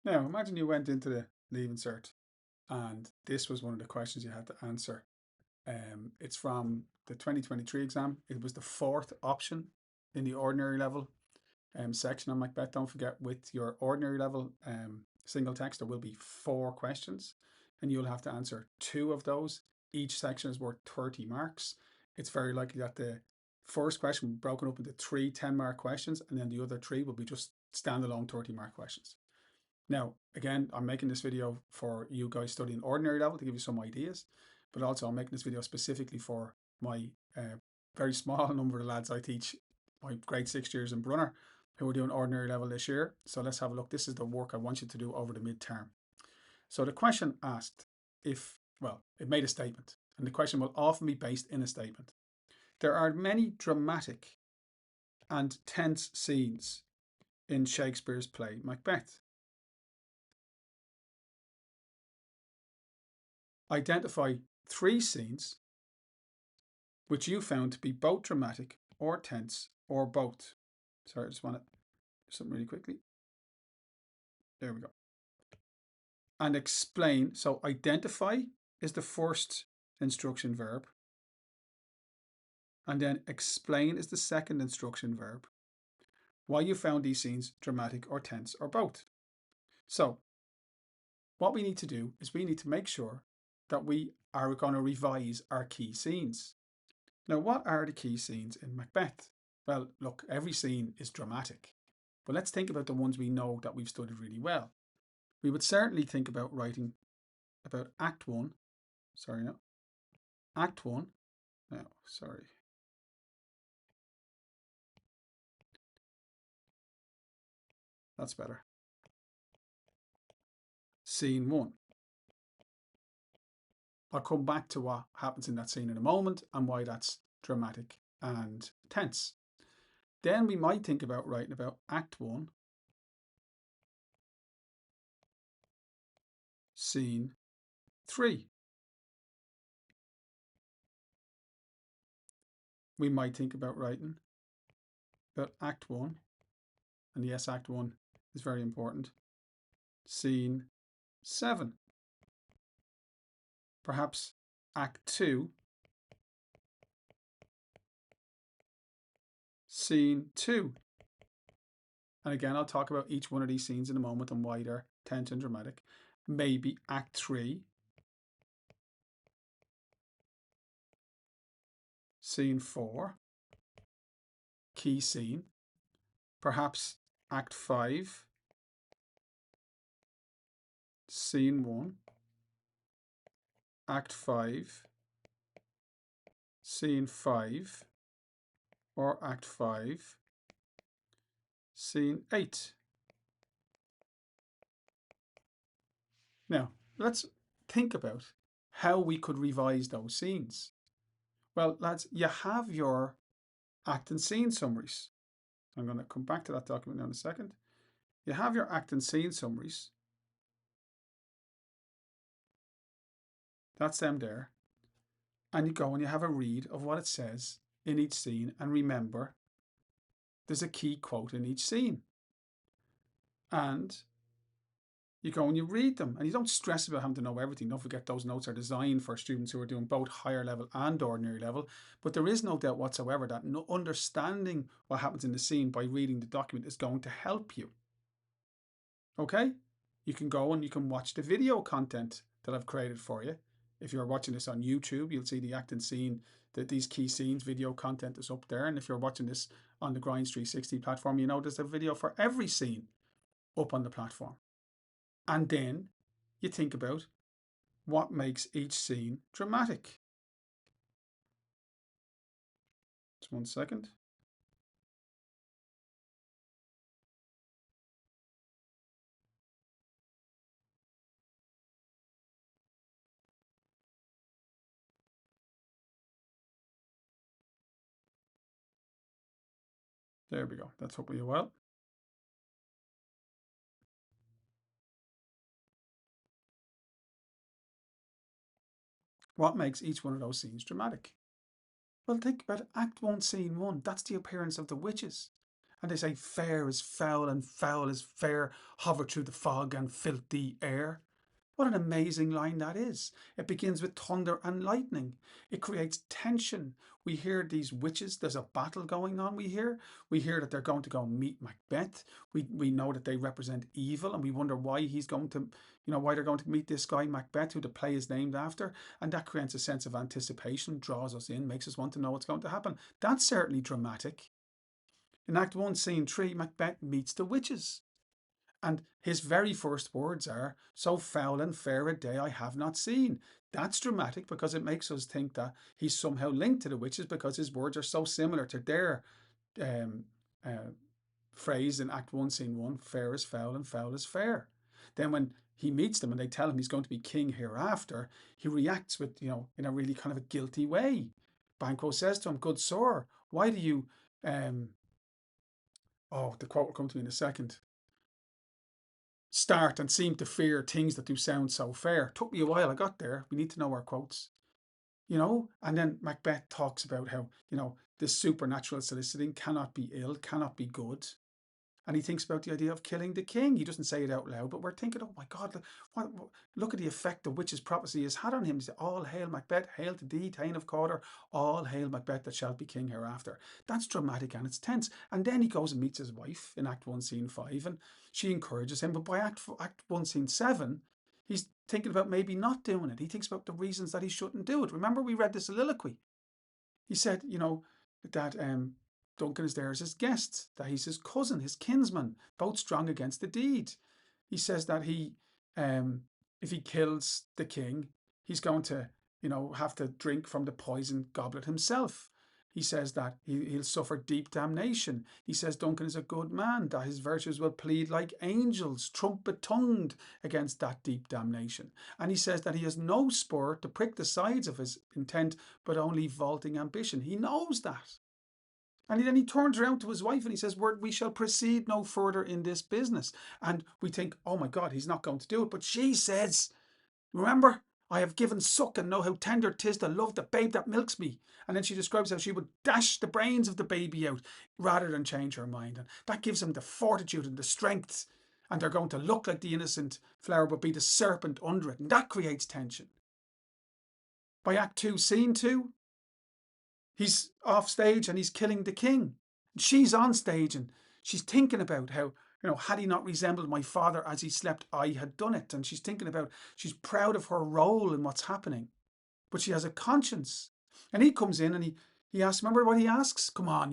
Now, imagine you went into the Leaving Cert and this was one of the questions you had to answer. It's from the 2023 exam. It was the fourth option in the ordinary level section on Macbeth. Don't forget, with your ordinary level single text, there will be 4 questions and you'll have to answer 2 of those. Each section is worth 30 marks. It's very likely that the first question will be broken up into 3 10-mark questions and then the other 3 will be just standalone 30-mark questions. Now, again, I'm making this video for you guys studying ordinary level to give you some ideas, but also I'm making this video specifically for my very small number of lads I teach, my grade 6 years in Brunner, who are doing ordinary level this year. So let's have a look. This is the work I want you to do over the midterm. So the question asked if, well, it made a statement, and the question will often be based in a statement. There are many dramatic and tense scenes in Shakespeare's play Macbeth. Identify 3 scenes which you found to be both dramatic or tense or both. Sorry, I just want to do something really quickly. There we go. And explain. So identify is the first instruction verb. And then explain is the second instruction verb. Why you found these scenes dramatic or tense or both. So what we need to do is we need to make sure that we are going to revise our key scenes. Now, what are the key scenes in Macbeth? Well, look, every scene is dramatic, but let's think about the ones we know that we've studied really well. We would certainly think about writing about Act 1. Sorry, no. Act 1. No, sorry. That's better. Scene 1. I'll come back to what happens in that scene in a moment and why that's dramatic and tense. Then we might think about writing about Act 1, Scene 3. We might think about writing about Act 1, and yes, Act 1 is very important, Scene 7. Perhaps Act 2, Scene 2. And again, I'll talk about each one of these scenes in a moment and why they're tense and dramatic. Maybe Act 3, Scene 4, key scene. Perhaps Act 5, Scene 1, Act 5, Scene 5, or Act 5, Scene 8. Now, let's think about how we could revise those scenes. Well, lads, you have your act and scene summaries. I'm going to come back to that document in a second. You have your act and scene summaries. That's them there. And you go and you have a read of what it says in each scene. And remember, there's a key quote in each scene. And you go and you read them and you don't stress about having to know everything. Don't forget those notes are designed for students who are doing both higher level and ordinary level. But there is no doubt whatsoever that understanding what happens in the scene by reading the document is going to help you. Okay? You can go and you can watch the video content that I've created for you. If you're watching this on YouTube, you'll see the act and scene, that these key scenes video content is up there. And if you're watching this on the Grinds 360 platform, you know there's a video for every scene up on the platform. And then you think about what makes each scene dramatic. Just 1 second. There we go. That took me a while. What makes each one of those scenes dramatic? Well, think about Act 1, Scene 1. That's the appearance of the witches. And they say, fair is foul and foul is fair, hover through the fog and filthy air. What an amazing line that is. It begins with thunder and lightning. It creates tension. We hear these witches, there's a battle going on, we hear that they're going to go meet Macbeth. We know that they represent evil, and we wonder why he's going to, why they're going to meet this guy Macbeth, who the play is named after. And that creates a sense of anticipation, draws us in, makes us want to know what's going to happen. That's certainly dramatic. In Act 1, Scene 3, Macbeth meets the witches. And his very first words are, so foul and fair a day I have not seen. That's dramatic because it makes us think that he's somehow linked to the witches because his words are so similar to their um, uh, phrase in Act 1, Scene 1, fair is foul and foul is fair. Then when he meets them and they tell him he's going to be king hereafter, he reacts with, in a really kind of a guilty way. Banquo says to him, good sir, why do you, the quote will come to me in a second, start and seem to fear things that do sound so fair. Took me a while, I got there. We need to know our quotes. And then Macbeth talks about how, this supernatural soliciting cannot be ill, cannot be good. And he thinks about the idea of killing the king. He doesn't say it out loud, but we're thinking, oh my God, look at the effect the witch's prophecy has had on him. He said, all hail Macbeth, hail to thee, Thane of Cawdor, all hail Macbeth that shall be king hereafter. That's dramatic and it's tense. And then he goes and meets his wife in Act 1, Scene 5, and she encourages him. But by Act 1, Scene 7, he's thinking about maybe not doing it. He thinks about the reasons that he shouldn't do it. Remember, we read the soliloquy. He said, that Duncan is there as his guest, that he's his cousin, his kinsman, both strong against the deed. He says that if he kills the king, he's going to, have to drink from the poison goblet himself. He says that he'll suffer deep damnation. He says Duncan is a good man, that his virtues will plead like angels, trumpet-tongued against that deep damnation. And he says that he has no spur to prick the sides of his intent, but only vaulting ambition. He knows that. And then he turns around to his wife and he says, we shall proceed no further in this business. And we think, oh my God, he's not going to do it. But she says, remember, I have given suck and know how tender 'tis to love the babe that milks me. And then she describes how she would dash the brains of the baby out rather than change her mind. And that gives him the fortitude and the strength. And they're going to look like the innocent flower, but be the serpent under it. And that creates tension. By Act 2, Scene 2, he's off stage and he's killing the king. And she's on stage and she's thinking about how, had he not resembled my father as he slept, I had done it. And she's thinking about, she's proud of her role in what's happening. But she has a conscience. And he comes in and he asks, remember what he asks? Come on,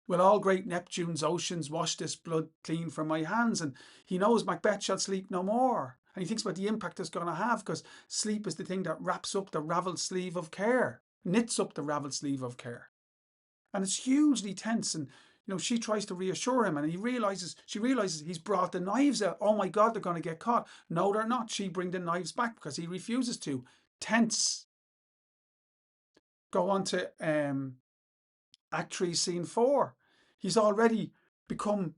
will all great Neptune's oceans wash this blood clean from my hands? And he knows Macbeth shall sleep no more. And he thinks about the impact it's going to have, because sleep is the thing that wraps up the ravelled sleeve of care, knits up the ravelled sleeve of care. And it's hugely tense. And she tries to reassure him, and she realizes he's brought the knives out. Oh my God, they're going to get caught. No, they're not. She brings the knives back because he refuses to. Tense. Go on to Act 3, Scene 4. He's already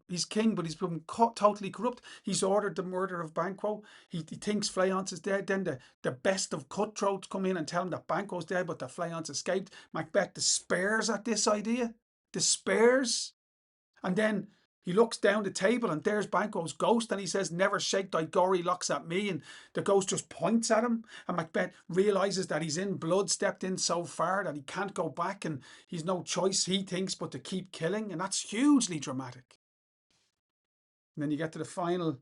he's king, but he's become totally corrupt. He's ordered the murder of Banquo. He thinks Fleance is dead. Then the best of cutthroats come in and tell him that Banquo's dead, but that Fleance escaped. Macbeth despairs at this idea. Despairs. And then he looks down the table and there's Banquo's ghost, and he says, never shake thy gory locks at me. And the ghost just points at him. And Macbeth realizes that he's in blood, stepped in so far that he can't go back, and he's no choice, he thinks, but to keep killing. And that's hugely dramatic. And then you get to the final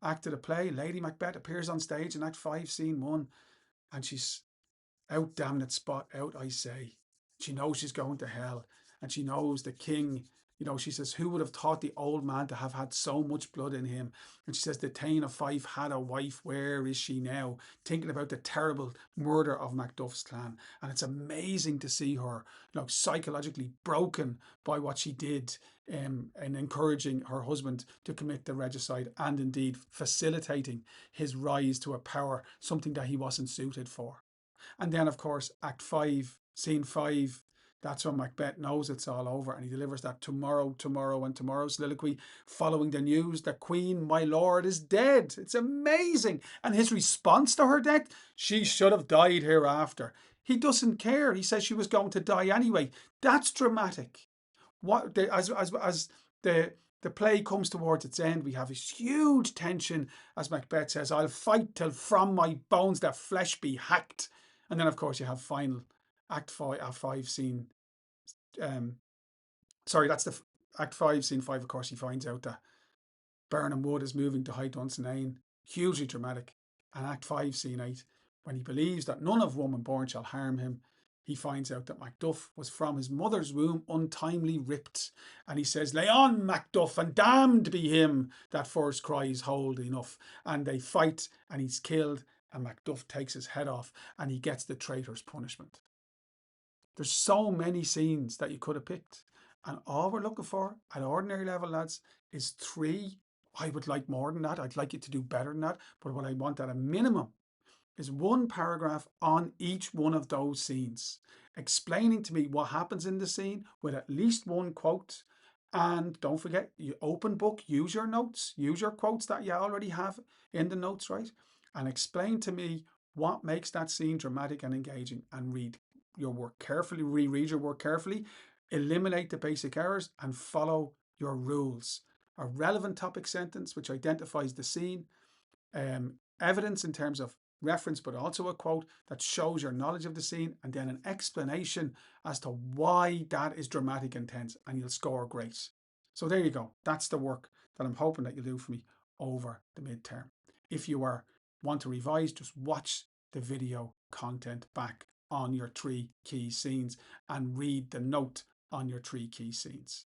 act of the play. Lady Macbeth appears on stage in Act 5, Scene 1. And she's out, damn it, spot out, I say. She knows she's going to hell. And she knows the king, she says, who would have thought the old man to have had so much blood in him? And she says, the Thane of Fife had a wife, where is she now? Thinking about the terrible murder of Macduff's clan. And it's amazing to see her, psychologically broken by what she did, and encouraging her husband to commit the regicide, and indeed facilitating his rise to a power, something that he wasn't suited for. And then, of course, Act 5, Scene 5, that's when Macbeth knows it's all over, and he delivers that tomorrow, and tomorrow soliloquy following the news that Queen, my lord, is dead. It's amazing. And his response to her death, she should have died hereafter. He doesn't care. He says she was going to die anyway. That's dramatic. As the play comes towards its end, we have this huge tension as Macbeth says, "I'll fight till from my bones the flesh be hacked," and then of course you have final Act 5 scene. Um, sorry, that's the Act 5 scene 5. Of course, he finds out that Burnham Wood is moving to High Dunsinane, hugely dramatic. And Act 5, Scene 8, when he believes that none of woman born shall harm him, he finds out that Macduff was from his mother's womb untimely ripped. And he says, "Lay on, Macduff, and damned be him that first cries hold enough." And they fight, and he's killed, and Macduff takes his head off, and he gets the traitor's punishment. There's so many scenes that you could have picked. And all we're looking for at ordinary level, lads, is three. I would like more than that. I'd like you to do better than that. But what I want at a minimum is one paragraph on each one of those scenes, explaining to me what happens in the scene with at least one quote. And don't forget, you open book, use your notes, use your quotes that you already have in the notes, right? And explain to me what makes that scene dramatic and engaging, and read your work carefully, reread your work carefully, eliminate the basic errors, and follow your rules. A relevant topic sentence which identifies the scene, evidence in terms of reference, but also a quote that shows your knowledge of the scene, and then an explanation as to why that is dramatic and tense, and you'll score great. So there you go. That's the work that I'm hoping that you'll do for me over the midterm. If you want to revise, just watch the video content back on your three key scenes and read the note on your three key scenes.